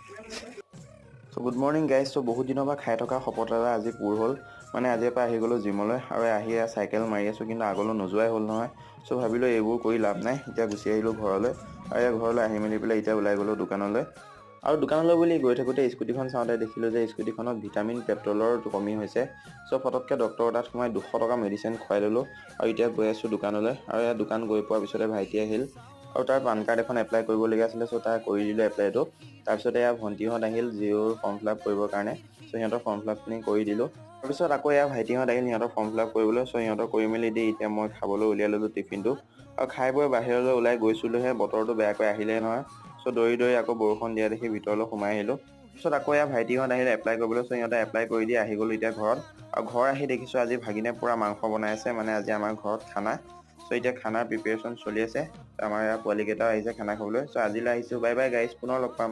So good morning guys. So বহুত দিনৰ পৰা খাই থকা সপতাৰা আজি পূৰ হ'ল মানে আজিৰ পৰা আহি গলো জিমলৈ আৰু আহি সাইকেল মাৰি আছো কিন্তু আগলৈ নোযোৱাই হ'ল নহয় সো ভাবিলো এইবোৰ কৰি লাভ নাই এতিয়া গুচি আহিলো ঘৰলৈ আৰু ঘৰলৈ আহি মেলি পেলাই এতিয়া ওলাই গলো দোকানলৈ আৰু দোকানলৈ বুলি গৈ থাকোতে স্কুটিখন চাওঁতে দেখিলো যে স্কুটিখনত ভিটামিন পেট্ৰলৰ কমি হৈছে সো ফটককে ডক্টৰৰ তাত সোমাই 200 টকা মেডিচিন খুৱাই ললো আৰু এতিয়া গৈ আছো দোকানলৈ আৰু এই দোকান গৈ পোৱাৰ পিছতে ভাইটি আহিল আৰু তাৰ পান কাৰ্ড এখন এপ্লাই কৰিব লগা আছিল সো তাৰ কৰি দিলো এপ্লাইটো তাৰ পিছতে ইয়া ভন্টিহঁত আহিল জিঅ'ৰ ফৰ্ম ফিলআপ কৰিবৰ কাৰণে সো সিহঁতৰ ফৰ্ম ফিলআপখিনি কৰি দিলো তাৰ পিছত আকৌ ইয়া ভাইটিহঁত আহিল সিহঁতৰ ফৰ্ম ফিলআপ কৰিবলৈ সো সিহঁতৰ কৰি মেলি দি এতিয়া মই খাবলৈ উলিয়াই ললো টিফিনটো আৰু খাই বৈ বাহিৰলৈ ওলাই গৈছিলোহে বতৰটো বেয়াকৈ আহিলে নহয় সো দৌৰি আকৌ বৰষুণ দিয়া দেখি ভিতৰলৈ সোমাই আহিলো পিছত আকৌ ইয়া ভাইটিহঁত আহিল এপ্লাই কৰিবলৈ সো সিহঁতে এপ্লাই কৰি দি আহি গ'ল এতিয়া ঘৰত আৰু ঘৰ আহি দেখিছো আজি ভাগিনে পুৰা মাংস বনাই আছে মানে আজি আমাৰ ঘৰত খানা সো এতিয়া খানাৰ প্ৰিপাৰেচন চলি আছে আমাৰ ইয়া পোৱালি কেইটাও আহিছে খানা খাবলৈ সো আজিলৈ আহিছো বাই বাই গাইজ পুনৰ লগ পাম